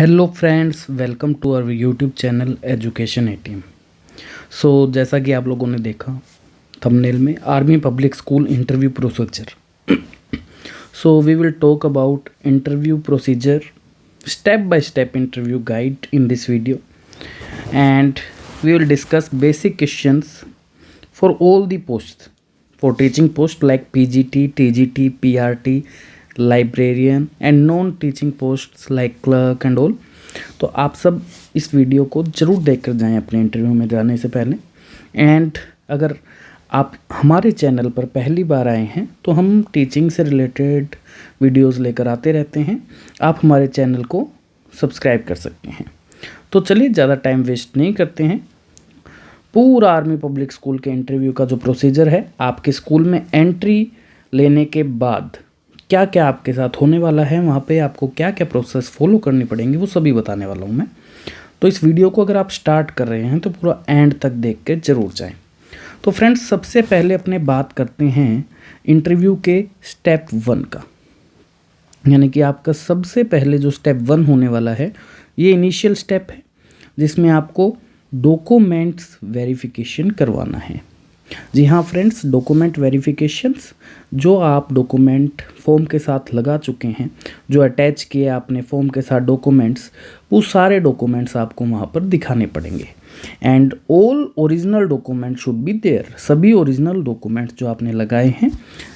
Hello friends, welcome to our YouTube channel Education ATM. जैसा कि आप लोगों ने देखा थंबनेल में, Army Public School interview procedure. We will talk about interview procedure, step by step interview guide in this video, and we will discuss basic questions for all the post, for teaching post like PGT, TGT, PRT, librarian and non teaching posts like clerk and all. तो आप सब इस video को ज़रूर देख कर जाएँ अपने इंटरव्यू में जाने से पहले। एंड अगर आप हमारे चैनल पर पहली बार आए हैं तो हम टीचिंग से रिलेटेड वीडियोस लेकर आते रहते हैं, आप हमारे चैनल को सब्सक्राइब कर सकते हैं। तो चलिए ज़्यादा टाइम वेस्ट नहीं करते हैं, पूरा आर्मी पब्लिक स्कूल के इंटरव्यू का जो प्रोसीजर है, आपके स्कूल में एंट्री लेने के बाद क्या क्या आपके साथ होने वाला है, वहाँ पे आपको क्या क्या प्रोसेस फॉलो करनी पड़ेंगी, वो सभी बताने वाला हूँ मैं। तो इस वीडियो को अगर आप स्टार्ट कर रहे हैं तो पूरा एंड तक देख के ज़रूर जाएं। तो फ्रेंड्स, सबसे पहले अपने बात करते हैं इंटरव्यू के स्टेप 1 का, यानी कि आपका सबसे पहले जो स्टेप 1 होने वाला है, ये इनिशियल स्टेप है जिसमें आपको डॉक्यूमेंट्स वेरिफिकेशन करवाना है। जी हाँ फ्रेंड्स, डॉक्यूमेंट वेरिफिकेशंस, जो आप डॉक्यूमेंट फॉर्म के साथ लगा चुके हैं, जो अटैच किए आपने फॉर्म के साथ डॉक्यूमेंट्स, वो सारे डॉक्यूमेंट्स आपको वहाँ पर दिखाने पड़ेंगे। And all original document should be there. सभी ओरिजिनल डॉक्यूमेंट्स जो आपने लगाए हैं,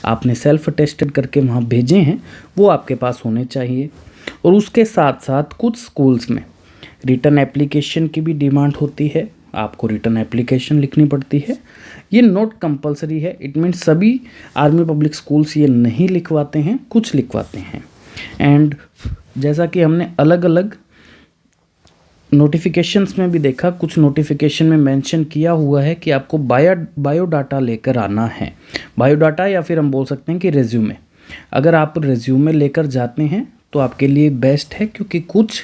आपने सेल्फ अटेस्टेड करके वहाँ भेजे हैं, वो आपके पास होने चाहिए। और उसके साथ साथ कुछ स्कूल्स में रिटर्न एप्लीकेशन की भी डिमांड होती है, आपको रिटर्न एप्लीकेशन लिखनी पड़ती है। ये नॉट कंपलसरी है, इट मीन्स सभी आर्मी पब्लिक स्कूल्स ये नहीं लिखवाते हैं, कुछ लिखवाते हैं। एंड जैसा कि हमने अलग अलग नोटिफिकेशंस में भी देखा, कुछ नोटिफिकेशन में मेंशन किया हुआ है कि आपको बायोडाटा लेकर आना है। बायोडाटा, या फिर हम बोल सकते हैं कि रेज्यूमे। अगर आप रेज्यूमे लेकर जाते हैं तो आपके लिए बेस्ट है, क्योंकि कुछ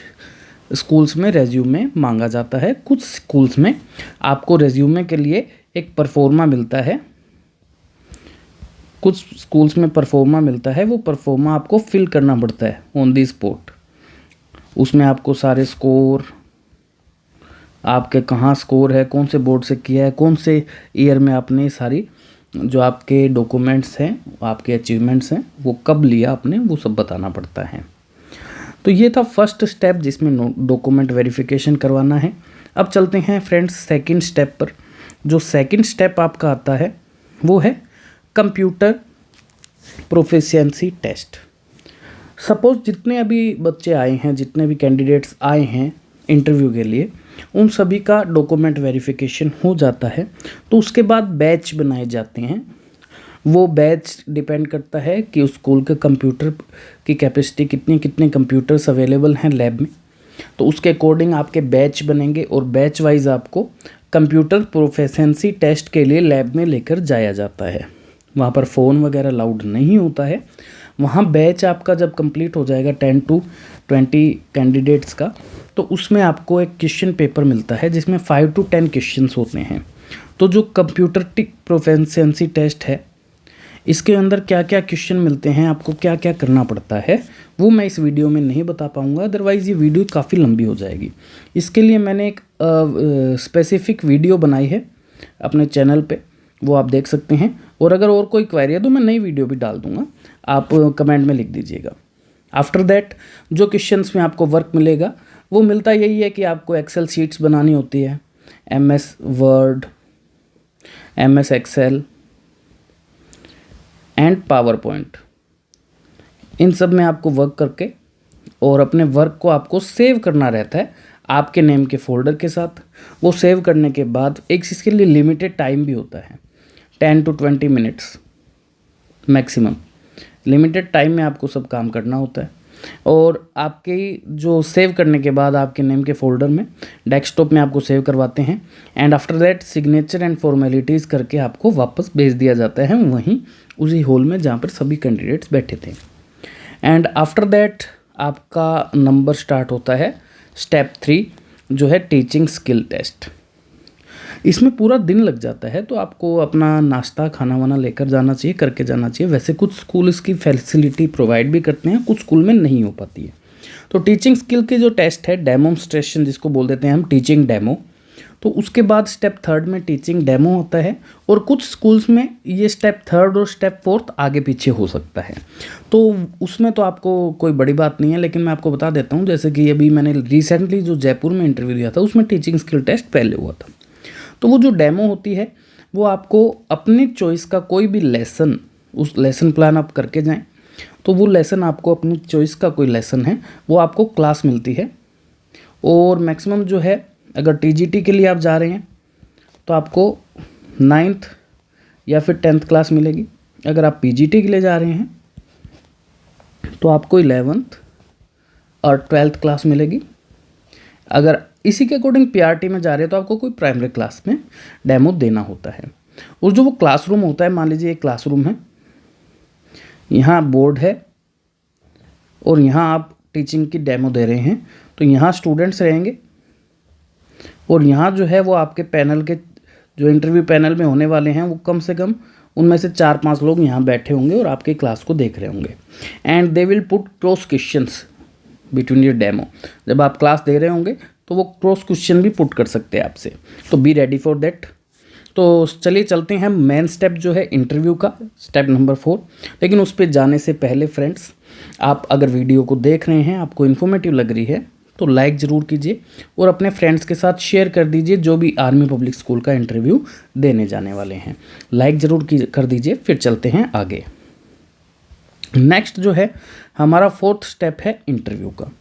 स्कूल्स में रेज्यूमे मांगा जाता है, कुछ स्कूल्स में आपको रेज्यूमे के लिए एक परफॉर्मा मिलता है, कुछ स्कूल्स में परफॉर्मा मिलता है, वो परफॉर्मा आपको फिल करना पड़ता है ऑन दी स्पॉट। उसमें आपको सारे स्कोर, आपके कहाँ स्कोर है, कौन से बोर्ड से किया है, कौन से ईयर में आपने सारी जो आपके डॉक्यूमेंट्स हैं, आपके अचीवमेंट्स हैं, वो कब लिया आपने, वो सब बताना पड़ता है। तो ये था फर्स्ट स्टेप जिसमें डॉक्यूमेंट वेरिफिकेशन करवाना है। अब चलते हैं फ्रेंड्स सेकंड स्टेप पर। जो सेकंड स्टेप आपका आता है वो है कंप्यूटर प्रोफिशिएंसी टेस्ट। सपोज जितने अभी बच्चे आए हैं, जितने भी कैंडिडेट्स आए हैं इंटरव्यू के लिए, उन सभी का डॉक्यूमेंट वेरिफिकेशन हो जाता है। तो उसके बाद बैच बनाए जाते हैं। वो बैच डिपेंड करता है कि उस स्कूल के कंप्यूटर की कैपेसिटी कितनी, कितने कंप्यूटर्स अवेलेबल हैं लैब में। तो उसके अकॉर्डिंग आपके बैच बनेंगे और बैच वाइज आपको कंप्यूटर प्रोफिशिएंसी टेस्ट के लिए लैब में लेकर जाया जाता है। वहाँ पर फ़ोन वगैरह अलाउड नहीं होता है। वहाँ बैच आपका जब कंप्लीट हो जाएगा 10 to 20 कैंडिडेट्स का, तो उसमें आपको एक क्वेश्चन पेपर मिलता है जिसमें 5 to 10 क्वेश्चंस होते हैं। तो जो कंप्यूटर प्रोफिशिएंसी टेस्ट है, इसके अंदर क्या क्या क्वेश्चन मिलते हैं, आपको क्या क्या करना पड़ता है, वो मैं इस वीडियो में नहीं बता पाऊँगा, अदरवाइज़ ये वीडियो काफ़ी लंबी हो जाएगी। इसके लिए मैंने एक स्पेसिफिक वीडियो बनाई है अपने चैनल पे, वो आप देख सकते हैं। और अगर और कोई क्वेरी है तो मैं नई वीडियो भी डाल दूँगा, आप कमेंट में लिख दीजिएगा। आफ्टर दैट जो क्वेश्चंस में आपको वर्क मिलेगा, वो मिलता यही है कि आपको एक्सेल शीट्स बनानी होती है, MS word, MS excel and power point. इन सब में आपको वर्क करके और अपने वर्क को आपको सेव करना रहता है आपके नेम के फोल्डर के साथ। वो सेव करने के बाद एक इसके लिए लिमिटेड टाइम भी होता है, 10 to 20 minutes maximum. Limited time में आपको सब काम करना होता है। और आपके जो सेव करने के बाद आपके नेम के फोल्डर में डेस्कटॉप में आपको सेव करवाते हैं। And after that signature and formalities करके आपको वापस भेज दिया जाता है वहीं उसी हॉल में जहाँ पर सभी कैंडिडेट्स बैठे थे। एंड आफ्टर दैट आपका नंबर स्टार्ट होता है स्टेप 3, जो है टीचिंग स्किल टेस्ट। इसमें पूरा दिन लग जाता है, तो आपको अपना नाश्ता खाना वाना लेकर जाना चाहिए, करके जाना चाहिए। वैसे कुछ स्कूल इसकी फैसिलिटी प्रोवाइड भी करते हैं, कुछ स्कूल में नहीं हो पाती है। तो टीचिंग स्किल के जो टेस्ट है डेमोन्स्ट्रेशन जिसको बोल देते हैं हम टीचिंग डेमो, तो उसके बाद स्टेप थर्ड में टीचिंग डेमो होता है और कुछ स्कूल्स में ये स्टेप थर्ड और स्टेप फोर्थ आगे पीछे हो सकता है। तो उसमें तो आपको कोई बड़ी बात नहीं है, लेकिन मैं आपको बता देता हूँ जैसे कि अभी मैंने रिसेंटली जो जयपुर में इंटरव्यू दिया था उसमें टीचिंग स्किल टेस्ट पहले हुआ था। तो वो जो डेमो होती है वो आपको अपनी चॉइस का कोई भी लेसन, उस लेसन प्लान आप करके जाएँ, तो वो लेसन आपको अपनी चॉइस का कोई लेसन है वो आपको क्लास मिलती है। और मैक्सिमम जो है अगर टीजीटी के लिए आप जा रहे हैं तो आपको 9th या फिर 10th क्लास मिलेगी। अगर आप पीजीटी के लिए जा रहे हैं तो आपको 11th और 12th क्लास मिलेगी। अगर इसी के अकॉर्डिंग पीआरटी में जा रहे हैं तो आपको कोई प्राइमरी क्लास में डेमो देना होता है। और जो वो क्लासरूम होता है, मान लीजिए एक क्लासरूम है, यहाँ बोर्ड है और यहाँ आप टीचिंग की डेमो दे रहे हैं, तो यहाँ स्टूडेंट्स रहेंगे और यहाँ जो है वो आपके पैनल के जो इंटरव्यू पैनल में होने वाले हैं वो कम से कम उनमें से 4-5 लोग यहाँ बैठे होंगे और आपके क्लास को देख रहे होंगे। And they will put cross questions between your demo. जब आप क्लास दे रहे होंगे तो वो क्रॉस क्वेश्चन भी पुट कर सकते हैं आपसे, तो बी रेडी फॉर दैट। तो चलिए चलते हैं मेन स्टेप जो है इंटरव्यू का, स्टेप नंबर 4। लेकिन उस पर जाने से पहले फ्रेंड्स, आप अगर वीडियो को देख रहे हैं, आपको इन्फॉर्मेटिव लग रही है तो लाइक ज़रूर कीजिए और अपने फ्रेंड्स के साथ शेयर कर दीजिए जो भी आर्मी पब्लिक स्कूल का इंटरव्यू देने जाने वाले हैं। लाइक ज़रूर कर दीजिए। फिर चलते हैं आगे। नेक्स्ट जो है हमारा 4th स्टेप है इंटरव्यू का।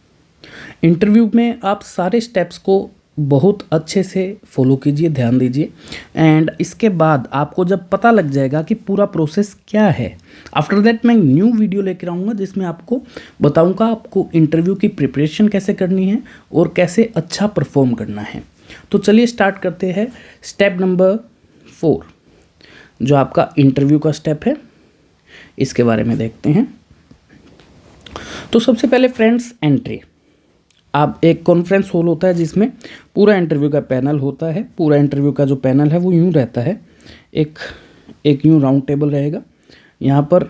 इंटरव्यू में आप सारे स्टेप्स को बहुत अच्छे से फॉलो कीजिए, ध्यान दीजिए। एंड इसके बाद आपको जब पता लग जाएगा कि पूरा प्रोसेस क्या है, आफ्टर दैट मैं न्यू वीडियो लेकर आऊँगा जिसमें आपको बताऊँगा आपको इंटरव्यू की प्रिपरेशन कैसे करनी है और कैसे अच्छा परफॉर्म करना है। तो चलिए स्टार्ट करते हैं स्टेप नंबर 4, जो आपका इंटरव्यू का स्टेप है, इसके बारे में देखते हैं। तो सबसे पहले फ्रेंड्स, एंट्री। आप एक कॉन्फ्रेंस हॉल होता है जिसमें पूरा इंटरव्यू का पैनल होता है। पूरा इंटरव्यू का जो पैनल है वो यूँ रहता है, एक यूँ राउंड टेबल रहेगा। यहाँ पर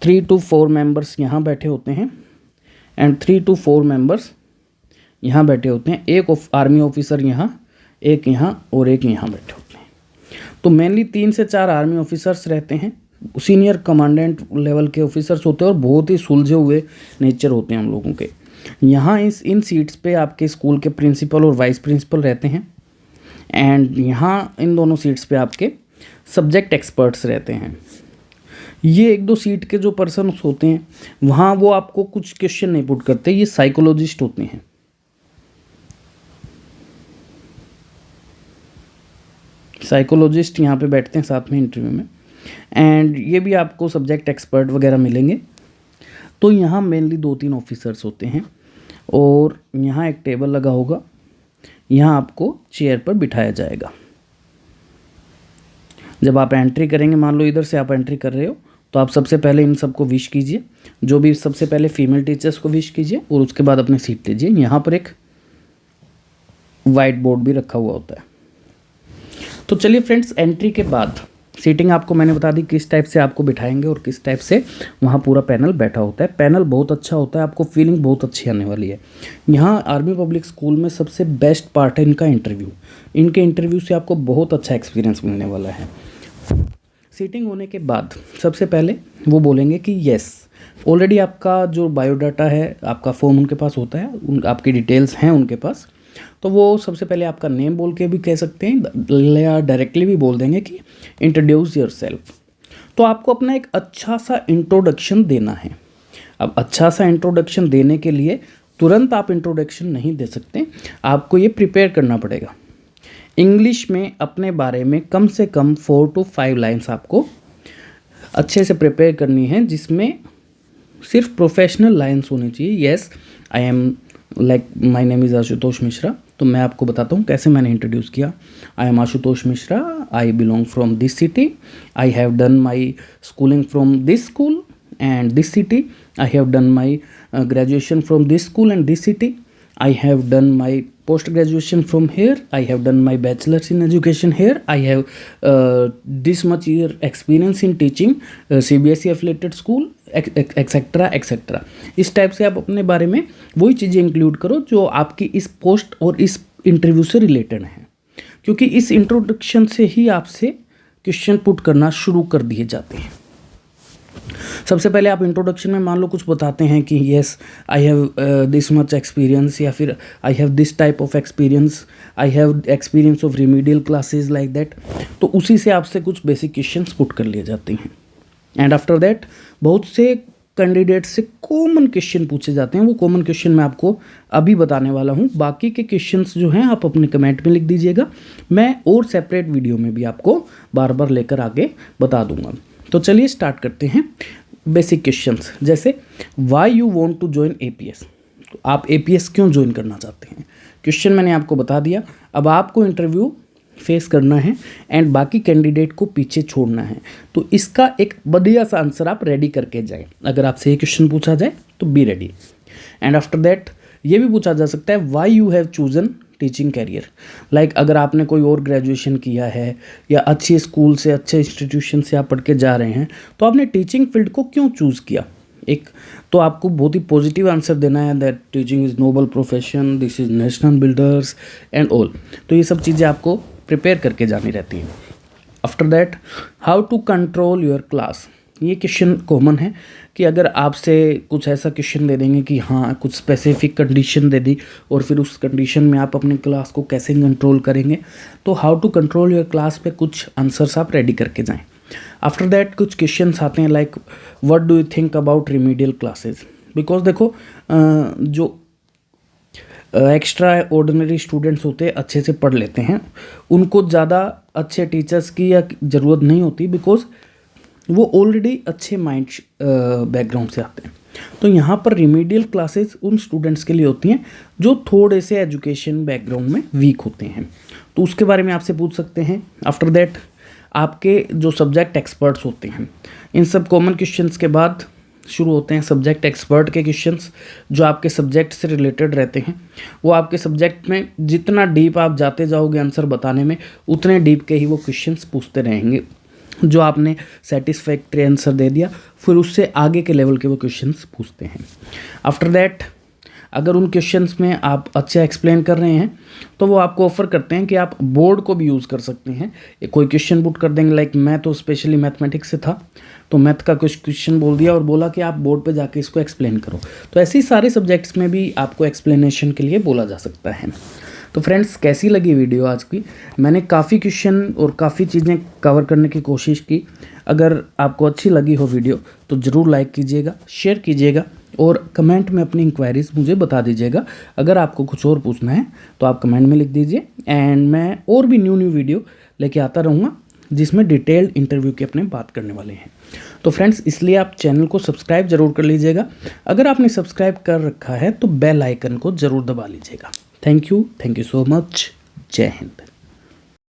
3 to 4 मेंबर्स यहाँ बैठे होते हैं एंड 3 to 4 मेंबर्स यहाँ बैठे होते हैं। एक आर्मी ऑफिसर यहाँ, एक यहाँ और एक यहाँ बैठे होते हैं। तो मेनली 3 से 4 आर्मी ऑफिसर्स रहते हैं, सीनियर कमांडेंट लेवल के ऑफिसर्स होते हैं और बहुत ही सुलझे हुए नेचर होते हैं हम लोगों के। यहाँ इन सीट्स पे आपके स्कूल के प्रिंसिपल और वाइस प्रिंसिपल रहते हैं एंड यहाँ इन दोनों सीट्स पे आपके सब्जेक्ट एक्सपर्ट्स रहते हैं। ये 1-2 सीट के जो पर्सन होते हैं वहाँ वो आपको कुछ क्वेश्चन नहीं पुट करते, ये साइकोलॉजिस्ट होते हैं। साइकोलॉजिस्ट यहाँ पे बैठते हैं साथ में इंटरव्यू में एंड ये भी आपको सब्जेक्ट एक्सपर्ट वगैरह मिलेंगे। तो यहाँ मेनली 2-3 ऑफिसर्स होते हैं और यहाँ एक टेबल लगा होगा, यहाँ आपको चेयर पर बिठाया जाएगा। जब आप एंट्री करेंगे, मान लो इधर से आप एंट्री कर रहे हो, तो आप सबसे पहले इन सबको विश कीजिए, जो भी सबसे पहले फीमेल टीचर्स को विश कीजिए और उसके बाद अपनी सीट लीजिए। यहाँ पर एक वाइट बोर्ड भी रखा हुआ होता है। तो चलिए फ्रेंड्स, एंट्री के बाद सीटिंग आपको मैंने बता दी किस टाइप से आपको बिठाएंगे और किस टाइप से वहाँ पूरा पैनल बैठा होता है। पैनल बहुत अच्छा होता है, आपको फीलिंग बहुत अच्छी आने वाली है। यहाँ आर्मी पब्लिक स्कूल में सबसे बेस्ट पार्ट है इनका इंटरव्यू। इनके इंटरव्यू से आपको बहुत अच्छा एक्सपीरियंस मिलने वाला है। सीटिंग होने के बाद सबसे पहले वो बोलेंगे कि येस, ऑलरेडी आपका जो बायोडाटा है, आपका फॉर्म उनके पास होता है, आपकी डिटेल्स हैं उनके पास। तो वो सबसे पहले आपका नेम बोल के भी कह सकते हैं या डायरेक्टली भी बोल देंगे कि इंट्रोड्यूस योरसेल्फ। तो आपको अपना एक अच्छा सा इंट्रोडक्शन देना है। अब अच्छा सा इंट्रोडक्शन देने के लिए तुरंत आप इंट्रोडक्शन नहीं दे सकते, आपको ये प्रिपेयर करना पड़ेगा। इंग्लिश में अपने बारे में कम से कम 4 to 5 लाइन्स आपको अच्छे से प्रिपेयर करनी है, जिसमें सिर्फ प्रोफेशनल लाइन्स होनी चाहिए। Yes, I am like my name is Ashutosh Mishra. तो मैं आपको बताता हूँ कैसे मैंने इंट्रोड्यूस किया। I am Ashutosh Mishra, I belong from this city, I have done my schooling from this school and this city, I have done my graduation from this school and this city, I have done my post graduation from here, I have done my bachelor's in education here, I have this much year experience in teaching CBSE affiliated school etcetera etcetera. इस type से आप अपने बारे में वही चीज़ें include करो जो आपकी इस पोस्ट और इस इंटरव्यू से रिलेटेड हैं, क्योंकि इस इंट्रोडक्शन से ही आपसे क्वेश्चन पुट करना शुरू कर दिए जाते हैं। सबसे पहले आप इंट्रोडक्शन में मान लो कुछ बताते हैं कि yes I have this much experience, या फिर I have this type of experience, I have experience of remedial classes like that. तो उसी से आपसे कुछ बेसिक क्वेश्चंस पुट कर लिए जाते हैं। एंड आफ्टर दैट बहुत से कैंडिडेट से कॉमन क्वेश्चन पूछे जाते हैं। वो कॉमन क्वेश्चन मैं आपको अभी बताने वाला हूँ। बाकी के क्वेश्चंस जो हैं आप अपने कमेंट में लिख दीजिएगा, मैं और सेपरेट वीडियो में भी आपको बार बार लेकर आगे बता दूंगा। तो चलिए स्टार्ट करते हैं बेसिक क्वेश्चंस। जैसे why you want to join APS, तो आप APS क्यों ज्वाइन करना चाहते हैं, क्वेश्चन मैंने आपको बता दिया। अब आपको इंटरव्यू फेस करना है एंड बाकी कैंडिडेट को पीछे छोड़ना है। तो इसका एक बढ़िया सा आंसर आप रेडी करके जाए। अगर आपसे ये क्वेश्चन पूछा जाए तो be ready. And after that ये भी पूछा जा सकता है why you have chosen teaching career. Like अगर आपने कोई और ग्रेजुएशन किया है या अच्छे स्कूल से अच्छे इंस्टीट्यूशन से आप पढ़ के जा रहे हैं, तो आपने टीचिंग फील्ड को क्यों चूज़ किया। एक तो आपको बहुत ही पॉजिटिव आंसर देना है that teaching is noble profession, this is national builders and all. तो ये सब चीज़ें आपको प्रिपेयर करके जानी रहती हैं। After that how to control your class. ये क्वेश्चन कॉमन है कि अगर आपसे कुछ ऐसा क्वेश्चन दे देंगे कि हाँ कुछ स्पेसिफिक कंडीशन दे दी और फिर उस कंडीशन में आप अपनी क्लास को कैसे कंट्रोल करेंगे, तो how to control your class पे कुछ आंसर्स आप रेडी करके जाएं। आफ्टर दैट कुछ क्वेश्चंस आते हैं like what do you think about remedial classes. Because देखो जो एक्स्ट्रा ऑर्डिनरी स्टूडेंट्स होते हैं अच्छे से पढ़ लेते हैं, उनको ज़्यादा अच्छे टीचर्स की या ज़रूरत नहीं होती, बिकॉज वो ऑलरेडी अच्छे माइंड बैकग्राउंड से आते हैं। तो यहाँ पर रिमीडियल क्लासेस उन स्टूडेंट्स के लिए होती हैं जो थोड़े से एजुकेशन बैकग्राउंड में वीक होते हैं, तो उसके बारे में आपसे पूछ सकते हैं। आफ्टर दैट आपके जो सब्जेक्ट एक्सपर्ट्स होते हैं, इन सब कॉमन क्वेश्चंस के बाद शुरू होते हैं सब्जेक्ट एक्सपर्ट के क्वेश्चंस, जो आपके सब्जेक्ट से रिलेटेड रहते हैं। वो आपके सब्जेक्ट में जितना डीप आप जाते जाओगे आंसर बताने में, उतने डीप के ही वो क्वेश्चंस पूछते रहेंगे। जो आपने सेटिस्फैक्ट्री आंसर दे दिया, फिर उससे आगे के लेवल के वो क्वेश्चंस पूछते हैं। आफ्टर दैट अगर उन क्वेश्चंस में आप अच्छा एक्सप्लेन कर रहे हैं तो वो आपको ऑफर करते हैं कि आप बोर्ड को भी यूज़ कर सकते हैं। कोई क्वेश्चन पुट कर देंगे लाइक मैं तो स्पेशली मैथमेटिक्स से था, तो मैथ का कुछ क्वेश्चन बोल दिया और बोला कि आप बोर्ड पे जाके इसको एक्सप्लेन करो। तो ऐसे ही सारे सब्जेक्ट्स में भी आपको एक्सप्लेनेशन के लिए बोला जा सकता है। तो फ्रेंड्स कैसी लगी वीडियो आज की। मैंने काफ़ी क्वेश्चन और काफ़ी चीज़ें कवर करने की कोशिश की। अगर आपको अच्छी लगी हो वीडियो तो ज़रूर लाइक कीजिएगा, शेयर कीजिएगा और कमेंट में अपनी इंक्वायरीज़ मुझे बता दीजिएगा। अगर आपको कुछ और पूछना है तो आप कमेंट में लिख दीजिए एंड मैं और भी न्यू वीडियो लेके आता रहूँगा जिसमें डिटेल्ड इंटरव्यू की अपने बात करने वाले हैं। तो फ्रेंड्स इसलिए आप चैनल को सब्सक्राइब ज़रूर कर लीजिएगा। अगर आपने सब्सक्राइब कर रखा है तो बेल आइकन को ज़रूर दबा लीजिएगा। Thank you so much. जय हिंद।